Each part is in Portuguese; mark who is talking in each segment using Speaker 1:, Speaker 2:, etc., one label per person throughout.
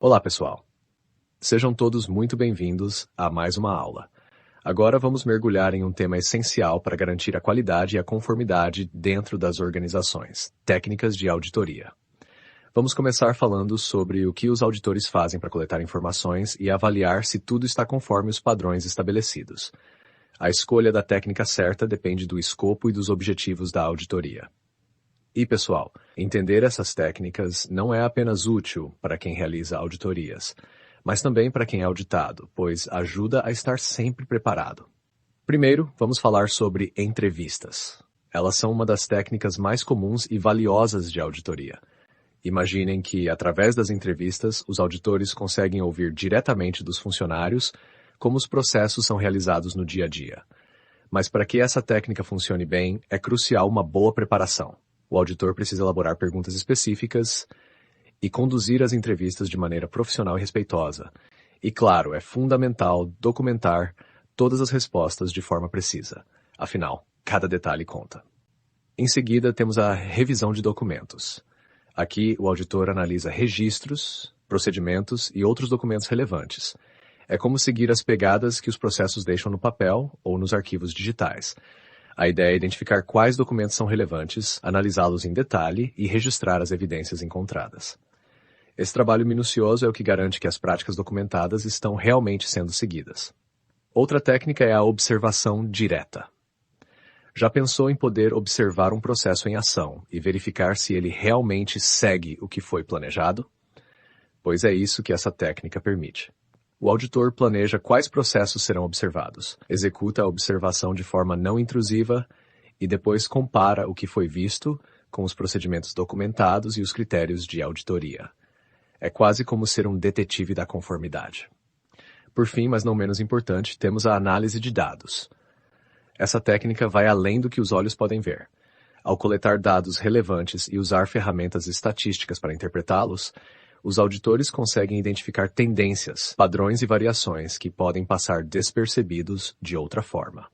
Speaker 1: Olá, pessoal. Sejam todos muito bem-vindos a mais uma aula. Agora vamos mergulhar em um tema essencial para garantir a qualidade e a conformidade dentro das organizações: técnicas de auditoria. Vamos começar falando sobre o que os auditores fazem para coletar informações e avaliar se tudo está conforme os padrões estabelecidos. A escolha da técnica certa depende do escopo e dos objetivos da auditoria. E, pessoal, entender essas técnicas não é apenas útil para quem realiza auditorias, mas também para quem é auditado, pois ajuda a estar sempre preparado. Primeiro, vamos falar sobre entrevistas. Elas são uma das técnicas mais comuns e valiosas de auditoria. Imaginem que, através das entrevistas, os auditores conseguem ouvir diretamente dos funcionários como os processos são realizados no dia a dia. Mas para que essa técnica funcione bem, é crucial uma boa preparação. O auditor precisa elaborar perguntas específicas e conduzir as entrevistas de maneira profissional e respeitosa. E, claro, é fundamental documentar todas as respostas de forma precisa. Afinal, cada detalhe conta. Em seguida, temos a revisão de documentos. Aqui, o auditor analisa registros, procedimentos e outros documentos relevantes. É como seguir as pegadas que os processos deixam no papel ou nos arquivos digitais. A ideia é identificar quais documentos são relevantes, analisá-los em detalhe e registrar as evidências encontradas. Esse trabalho minucioso é o que garante que as práticas documentadas estão realmente sendo seguidas. Outra técnica é a observação direta. Já pensou em poder observar um processo em ação e verificar se ele realmente segue o que foi planejado? Pois é isso que essa técnica permite. O auditor planeja quais processos serão observados, executa a observação de forma não intrusiva e depois compara o que foi visto com os procedimentos documentados e os critérios de auditoria. É quase como ser um detetive da conformidade. Por fim, mas não menos importante, temos a análise de dados. Essa técnica vai além do que os olhos podem ver. Ao coletar dados relevantes e usar ferramentas estatísticas para interpretá-los, os auditores conseguem identificar tendências, padrões e variações que podem passar despercebidos de outra forma.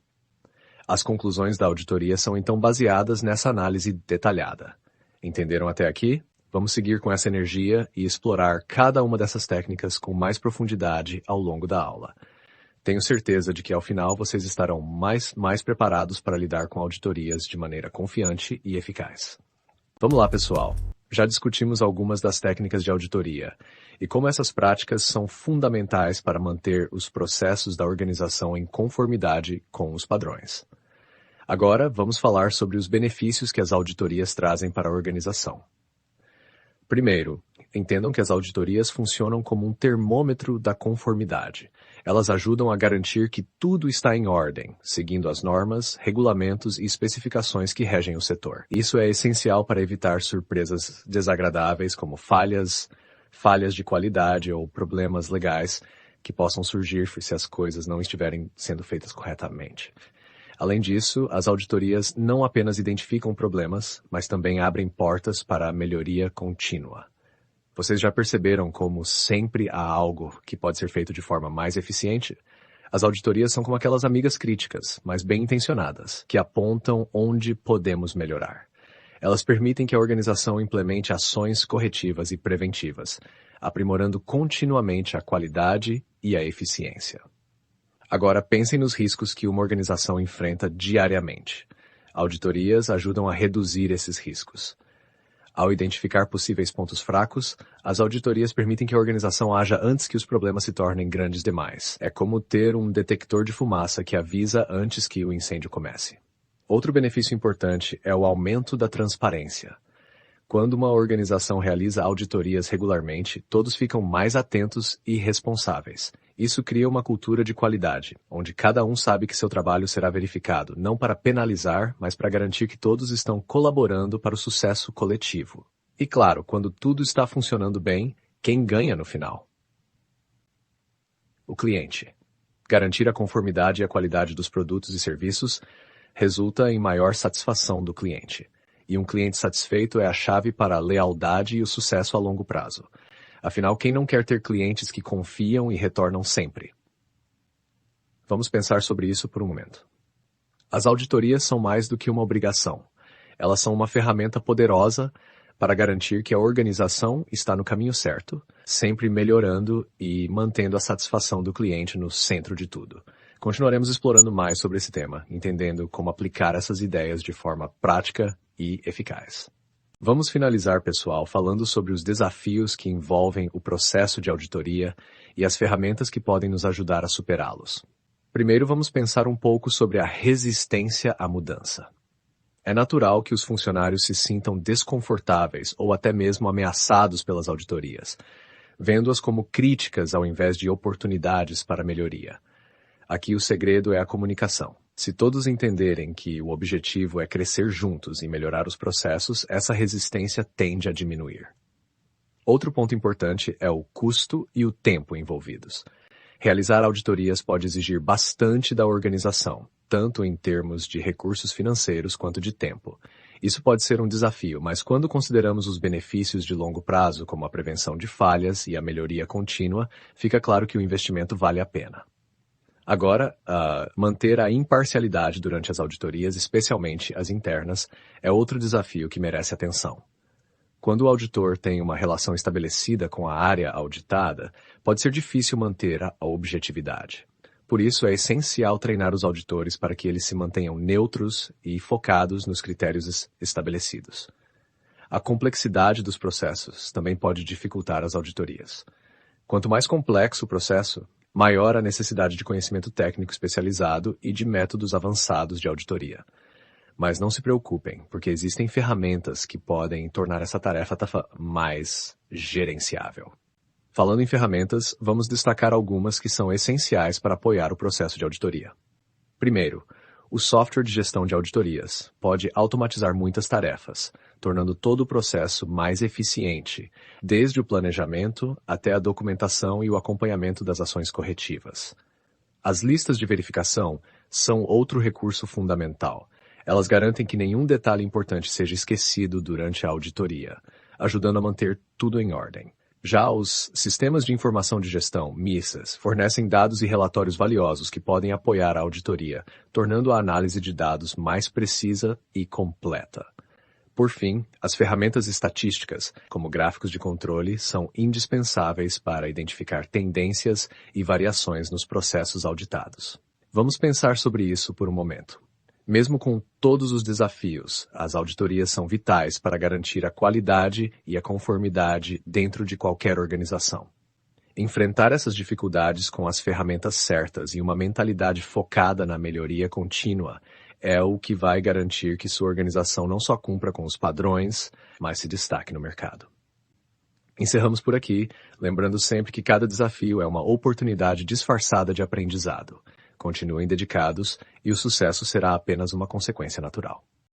Speaker 1: As conclusões da auditoria são então baseadas nessa análise detalhada. Entenderam até aqui? Vamos seguir com essa energia e explorar cada uma dessas técnicas com mais profundidade ao longo da aula. Tenho certeza de que ao final vocês estarão mais preparados para lidar com auditorias de maneira confiante e eficaz. Vamos lá, pessoal! Já discutimos algumas das técnicas de auditoria e como essas práticas são fundamentais para manter os processos da organização em conformidade com os padrões. Agora, vamos falar sobre os benefícios que as auditorias trazem para a organização. Primeiro, entendam que as auditorias funcionam como um termômetro da conformidade. Elas ajudam a garantir que tudo está em ordem, seguindo as normas, regulamentos e especificações que regem o setor. Isso é essencial para evitar surpresas desagradáveis como falhas de qualidade ou problemas legais que possam surgir se as coisas não estiverem sendo feitas corretamente. Além disso, as auditorias não apenas identificam problemas, mas também abrem portas para a melhoria contínua. Vocês já perceberam como sempre há algo que pode ser feito de forma mais eficiente? As auditorias são como aquelas amigas críticas, mas bem intencionadas, que apontam onde podemos melhorar. Elas permitem que a organização implemente ações corretivas e preventivas, aprimorando continuamente a qualidade e a eficiência. Agora pensem nos riscos que uma organização enfrenta diariamente. Auditorias ajudam a reduzir esses riscos. Ao identificar possíveis pontos fracos, as auditorias permitem que a organização haja antes que os problemas se tornem grandes demais. É como ter um detector de fumaça que avisa antes que o incêndio comece. Outro benefício importante é o aumento da transparência. Quando uma organização realiza auditorias regularmente, todos ficam mais atentos e responsáveis. Isso cria uma cultura de qualidade, onde cada um sabe que seu trabalho será verificado, não para penalizar, mas para garantir que todos estão colaborando para o sucesso coletivo. E claro, quando tudo está funcionando bem, quem ganha no final? O cliente. Garantir a conformidade e a qualidade dos produtos e serviços resulta em maior satisfação do cliente. E um cliente satisfeito é a chave para a lealdade e o sucesso a longo prazo. Afinal, quem não quer ter clientes que confiam e retornam sempre? Vamos pensar sobre isso por um momento. As auditorias são mais do que uma obrigação. Elas são uma ferramenta poderosa para garantir que a organização está no caminho certo, sempre melhorando e mantendo a satisfação do cliente no centro de tudo. Continuaremos explorando mais sobre esse tema, entendendo como aplicar essas ideias de forma prática e eficaz. Vamos finalizar, pessoal, falando sobre os desafios que envolvem o processo de auditoria e as ferramentas que podem nos ajudar a superá-los. Primeiro, vamos pensar um pouco sobre a resistência à mudança. É natural que os funcionários se sintam desconfortáveis ou até mesmo ameaçados pelas auditorias, vendo-as como críticas ao invés de oportunidades para melhoria. Aqui o segredo é a comunicação. Se todos entenderem que o objetivo é crescer juntos e melhorar os processos, essa resistência tende a diminuir. Outro ponto importante é o custo e o tempo envolvidos. Realizar auditorias pode exigir bastante da organização, tanto em termos de recursos financeiros quanto de tempo. Isso pode ser um desafio, mas quando consideramos os benefícios de longo prazo, como a prevenção de falhas e a melhoria contínua, fica claro que o investimento vale a pena. Agora, manter a imparcialidade durante as auditorias, especialmente as internas, é outro desafio que merece atenção. Quando o auditor tem uma relação estabelecida com a área auditada, pode ser difícil manter a objetividade. Por isso, é essencial treinar os auditores para que eles se mantenham neutros e focados nos critérios estabelecidos. A complexidade dos processos também pode dificultar as auditorias. Quanto mais complexo o processo, maior a necessidade de conhecimento técnico especializado e de métodos avançados de auditoria. Mas não se preocupem, porque existem ferramentas que podem tornar essa tarefa mais gerenciável. Falando em ferramentas, vamos destacar algumas que são essenciais para apoiar o processo de auditoria. Primeiro, o software de gestão de auditorias pode automatizar muitas tarefas, tornando todo o processo mais eficiente, desde o planejamento até a documentação e o acompanhamento das ações corretivas. As listas de verificação são outro recurso fundamental. Elas garantem que nenhum detalhe importante seja esquecido durante a auditoria, ajudando a manter tudo em ordem. Já os sistemas de informação de gestão, MISAs, fornecem dados e relatórios valiosos que podem apoiar a auditoria, tornando a análise de dados mais precisa e completa. Por fim, as ferramentas estatísticas, como gráficos de controle, são indispensáveis para identificar tendências e variações nos processos auditados. Vamos pensar sobre isso por um momento. Mesmo com todos os desafios, as auditorias são vitais para garantir a qualidade e a conformidade dentro de qualquer organização. Enfrentar essas dificuldades com as ferramentas certas e uma mentalidade focada na melhoria contínua é o que vai garantir que sua organização não só cumpra com os padrões, mas se destaque no mercado. Encerramos por aqui, lembrando sempre que cada desafio é uma oportunidade disfarçada de aprendizado. Continuem dedicados e o sucesso será apenas uma consequência natural.